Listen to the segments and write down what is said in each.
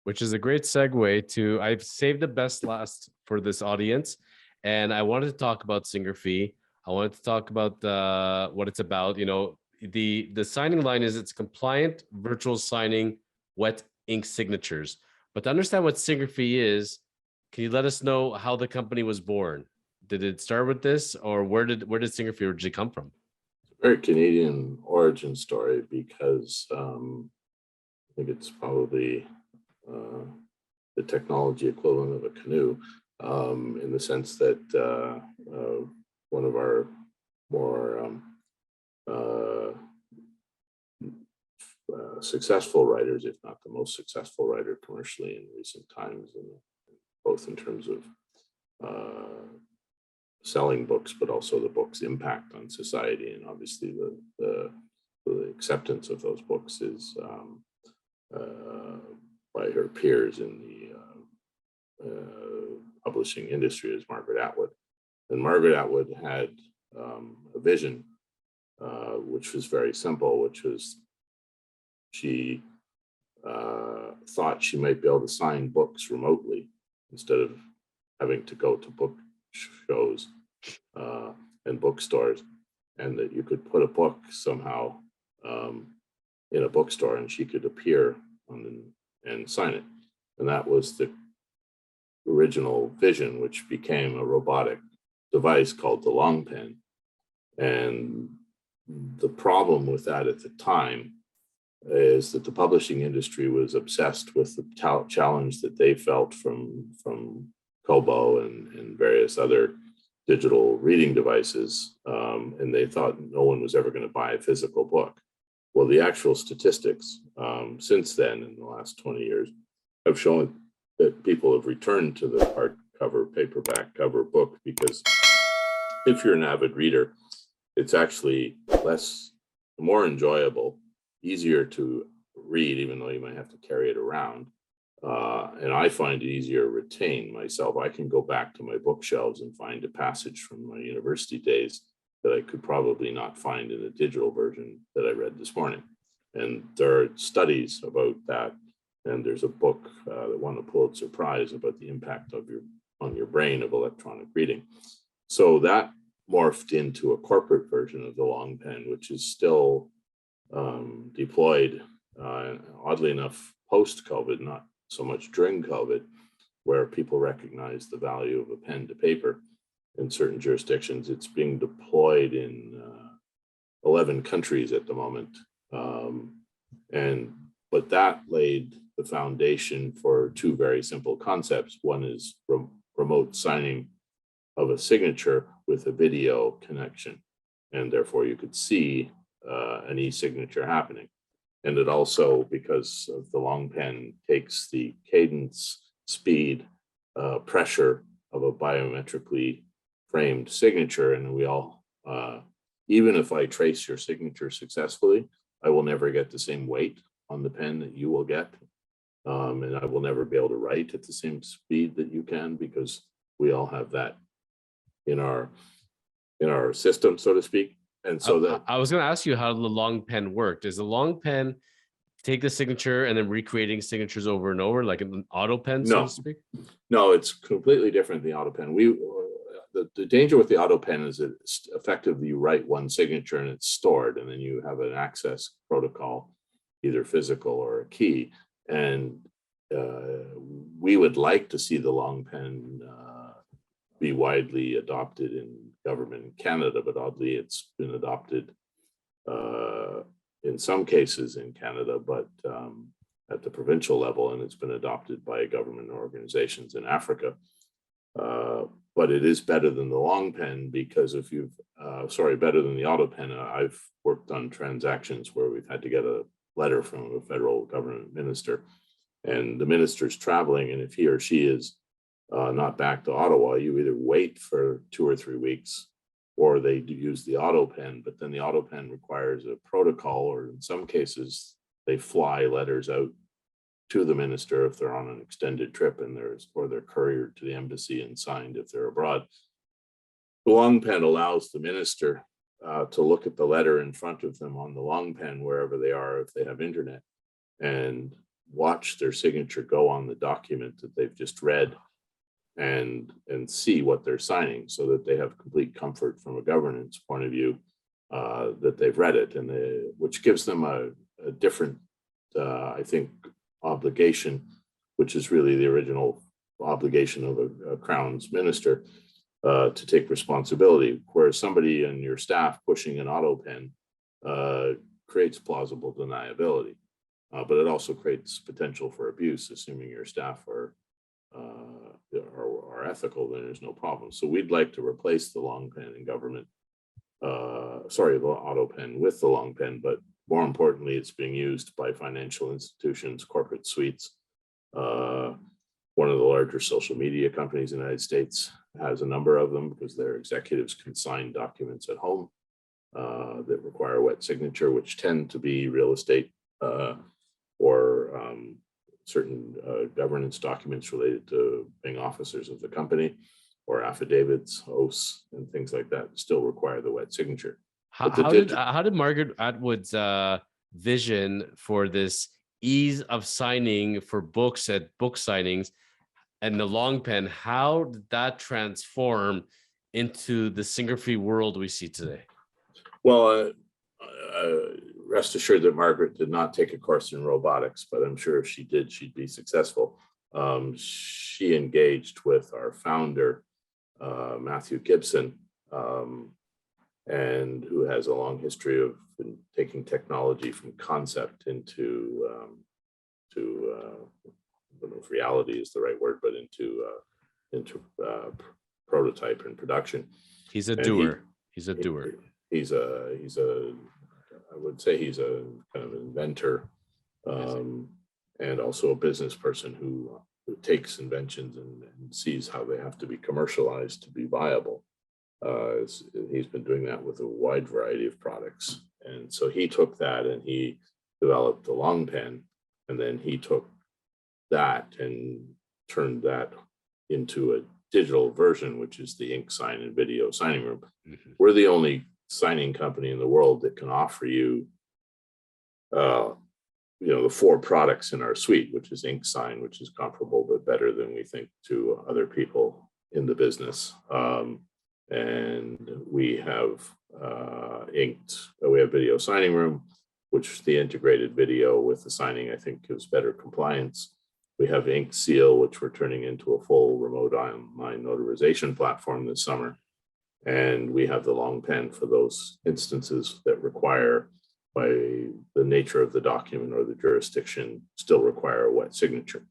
which is a great segue to I've saved the best last for this audience, and I wanted to talk about Syngrafii. I wanted to talk about what it's about. The signing line is it's compliant virtual signing wet ink signatures. But to understand what Syngrafii is, can you let us know how the company was born? Did it start with this, or where did Syngrafii originally come from? Very Canadian origin story because I think it's probably the technology equivalent of a canoe, in the sense that one of our more successful writers, if not the most successful writer commercially in recent times, and both in terms of selling books, but also the book's impact on society, and obviously the acceptance of those books is by her peers in the publishing industry, is Margaret Atwood. And Margaret Atwood had a vision, which was very simple, which was she thought she might be able to sign books remotely instead of having to go to book shows and bookstores, and that you could put a book somehow in a bookstore and she could appear and sign it. And that was the original vision, which became a robotic device called the long pen. And the problem with that at the time is that the publishing industry was obsessed with the challenge that they felt from Kobo and various other digital reading devices, and they thought no one was ever going to buy a physical book. Well, the actual statistics since then, in the last 20 years, have shown that people have returned to the hardcover, paperback cover book, because if you're an avid reader, it's actually more enjoyable, easier to read, even though you might have to carry it around. And I find it easier to retain myself. I can go back to my bookshelves and find a passage from my university days that I could probably not find in a digital version that I read this morning. And there are studies about that. And there's a book that won a Pulitzer Prize about the impact on your brain of electronic reading. So that morphed into a corporate version of the long pen, which is still deployed, oddly enough, post-COVID, not so much during COVID, where people recognize the value of a pen to paper in certain jurisdictions. It's being deployed in 11 countries at the moment. But that laid the foundation for two very simple concepts. One is remote signing of a signature with a video connection, and therefore you could see an e-signature happening. And it also, because of the long pen, takes the cadence, speed, pressure of a biometrically framed signature. And we all, even if I trace your signature successfully, I will never get the same weight on the pen that you will get. And I will never be able to write at the same speed that you can, because we all have that in our system, so to speak. And so I was going to ask you how the long pen worked. Is the long pen take the signature and then recreating signatures over and over, like an auto pen, so to speak? No, it's completely different than the auto pen. The danger with the auto pen is that it's effectively you write one signature and it's stored, and then you have an access protocol, either physical or a key. And we would like to see the long pen be widely adopted in government in Canada, but oddly it's been adopted in some cases in Canada, but at the provincial level, and it's been adopted by government organizations in Africa. But it is better than the long pen, because if you've, better than the auto pen. I've worked on transactions where we've had to get a letter from a federal government minister, and the minister's traveling, and if he or she is not back to Ottawa, you either wait for 2 or 3 weeks, or they use the auto pen. But then the auto pen requires a protocol, or in some cases, they fly letters out to the minister if they're on an extended trip, and they're couriered to the embassy and signed if they're abroad. The long pen allows the minister to look at the letter in front of them on the long pen wherever they are, if they have internet, and watch their signature go on the document that they've just read and see what they're signing, so that they have complete comfort from a governance point of view that they've read it, and which gives them a different, I think, obligation, which is really the original obligation of a Crown's minister, to take responsibility, whereas somebody in your staff pushing an auto pen creates plausible deniability, but it also creates potential for abuse, assuming your staff are ethical. Then there's no problem. So we'd like to replace the long pen in government, the auto pen with the long pen, but more importantly, it's being used by financial institutions, corporate suites. One of the larger social media companies in the United States has a number of them because their executives can sign documents at home that require wet signature, which tend to be real estate or certain governance documents related to being officers of the company, or affidavits, oaths, and things like that still require the wet signature. How did Margaret Atwood's vision for this ease of signing for books at book signings and the long pen, how did that transform into the Syngrafii world we see today? Well, rest assured that Margaret did not take a course in robotics, but I'm sure if she did, she'd be successful. She engaged with our founder, Matthew Gibson, and who has a long history of taking technology from concept into I don't know if reality is the right word, but into prototype and production. He's a doer. He's a doer. I would say he's a kind of inventor, and also a business person who takes inventions and sees how they have to be commercialized to be viable. He's been doing that with a wide variety of products. And so he took that and he developed the long pen, and then he took that and turned that into a digital version, which is the ink sign and video signing room. Mm-hmm. We're the only signing company in the world that can offer you, the 4 products in our suite, which is ink sign, which is comparable but better than we think to other people in the business. And we have we have video signing room, which the integrated video with the signing, I think, gives better compliance. We have Ink Seal, which we're turning into a full remote online notarization platform this summer. And we have the long pen for those instances that require, by the nature of the document or the jurisdiction, still require a wet signature.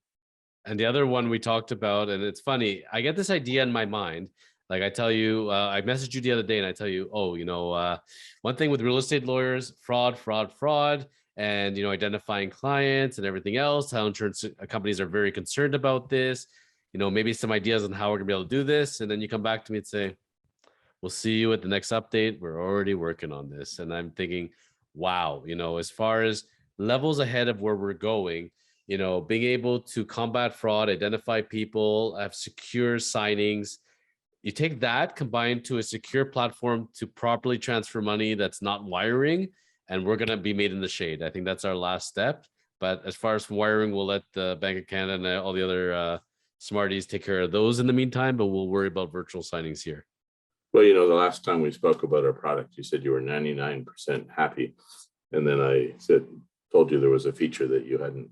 And the other one we talked about, and it's funny, I get this idea in my mind. Like I tell you, I messaged you the other day and I tell you, one thing with real estate lawyers, fraud, and, identifying clients and everything else, how insurance companies are very concerned about this, maybe some ideas on how we're gonna be able to do this. And then you come back to me and say, we'll see you at the next update. We're already working on this. And I'm thinking, wow, as far as levels ahead of where we're going, being able to combat fraud, identify people, have secure signings. You take that combined to a secure platform to properly transfer money that's not wiring, and we're going to be made in the shade. I think that's our last step. But as far as wiring, we'll let the Bank of Canada and all the other smarties take care of those in the meantime, but we'll worry about virtual signings here. Well, the last time we spoke about our product, you said you were 99% happy. And then I told you there was a feature that you hadn't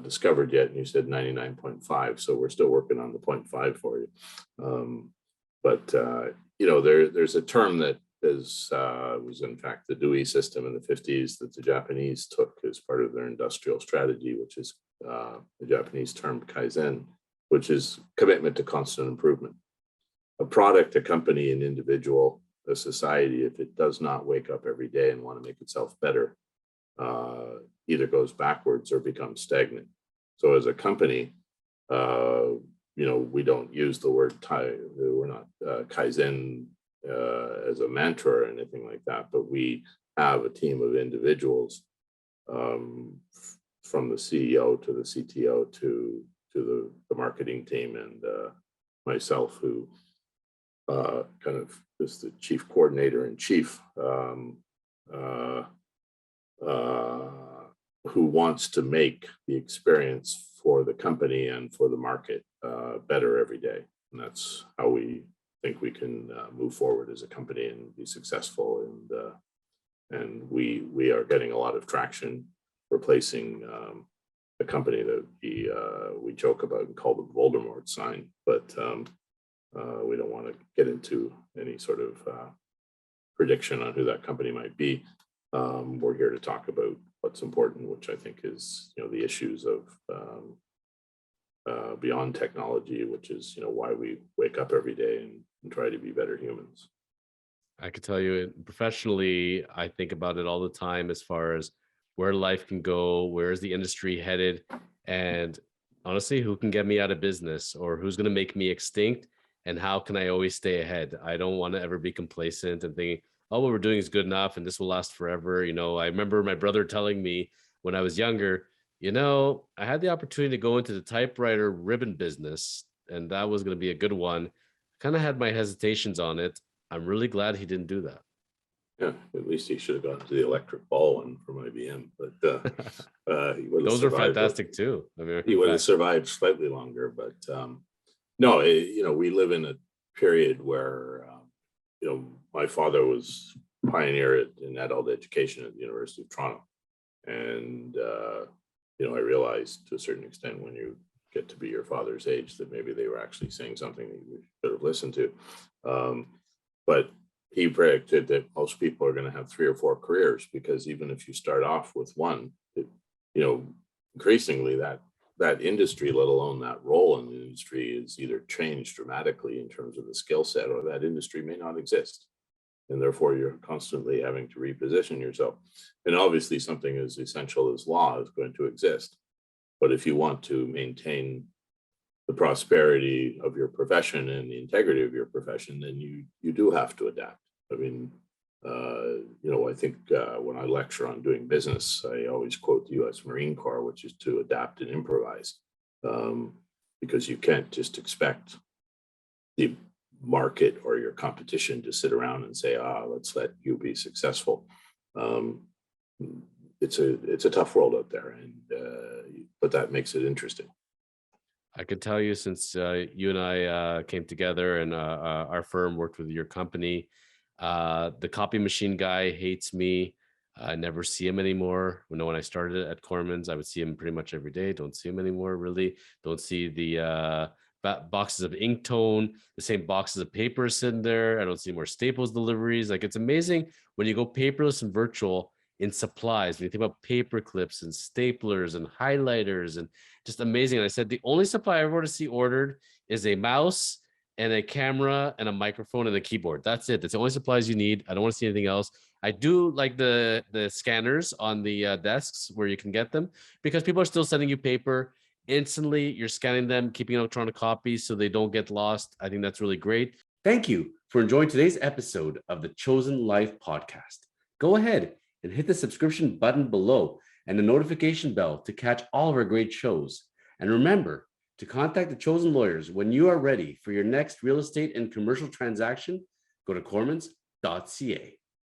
discovered yet, and you said 99.5. So we're still working on the 0.5 for you. But there's a term that was in fact the Dewey system in the 50s that the Japanese took as part of their industrial strategy, which is the Japanese term Kaizen, which is commitment to constant improvement. A product, a company, an individual, a society, if it does not wake up every day and want to make itself better, either goes backwards or becomes stagnant. So as a company, we don't use the word we're not Kaizen as a mantra or anything like that, but we have a team of individuals, from the CEO to the CTO to the marketing team and myself, who kind of is the chief coordinator in chief, who wants to make the experience for the company and for the market better every day. And that's how we think we can move forward as a company and be successful. And we are getting a lot of traction replacing a company that we joke about and call the Voldemort sign, but we don't want to get into any sort of prediction on who that company might be. We're here to talk about what's important, which I think is, the issues of beyond technology, which is, why we wake up every day and try to be better humans. I could tell you professionally, I think about it all the time as far as where life can go, where is the industry headed, and honestly, who can get me out of business or who's going to make me extinct, and how can I always stay ahead? I don't want to ever be complacent and thinking, oh, what we're doing is good enough and this will last forever. I remember my brother telling me when I was younger, I had the opportunity to go into the typewriter ribbon business, and that was going to be a good one. Kind of had my hesitations on it. I'm really glad he didn't do that. Yeah, at least he should have gone to the electric ball one from IBM, but he would have Those are survived fantastic too. I mean, he would have survived slightly longer, but no, we live in a period where, my father was pioneer in adult education at the University of Toronto. And, I realized to a certain extent when you get to be your father's age that maybe they were actually saying something that you should have listened to. But he predicted that most people are going to have 3 or 4 careers, because even if you start off with one, increasingly that industry, let alone that role in the industry, is either changed dramatically in terms of the skill set, or that industry may not exist. And therefore you're constantly having to reposition yourself. And obviously something as essential as law is going to exist. But if you want to maintain the prosperity of your profession and the integrity of your profession, then you do have to adapt. I mean, I think when I lecture on doing business, I always quote the U.S. Marine Corps, which is to adapt and improvise, because you can't just expect the market or your competition to sit around and say, let's let you be successful. It's a tough world out there, but that makes it interesting. I could tell you, since you and I came together and our firm worked with your company, the copy machine guy hates me. I never see him anymore. When I started at Kormans, I would see him pretty much every day. Don't see him anymore, really. Don't see the boxes of ink tone, the same boxes of paper sitting there. I don't see more Staples deliveries. Like, it's amazing when you go paperless and virtual in supplies, when you think about paper clips and staplers and highlighters, and just amazing. And I said, the only supply I ever want to see ordered is a mouse and a camera and a microphone and a keyboard. That's it. That's the only supplies you need. I don't want to see anything else. I do like the scanners on the desks where you can get them, because people are still sending you paper. Instantly, you're scanning them, keeping electronic copies so they don't get lost. I think that's really great. Thank you for enjoying today's episode of the Chosen Life podcast. Go ahead and hit the subscription button below and the notification bell to catch all of our great shows. And remember to contact the Chosen Lawyers when you are ready for your next real estate and commercial transaction. Go to kormans.ca.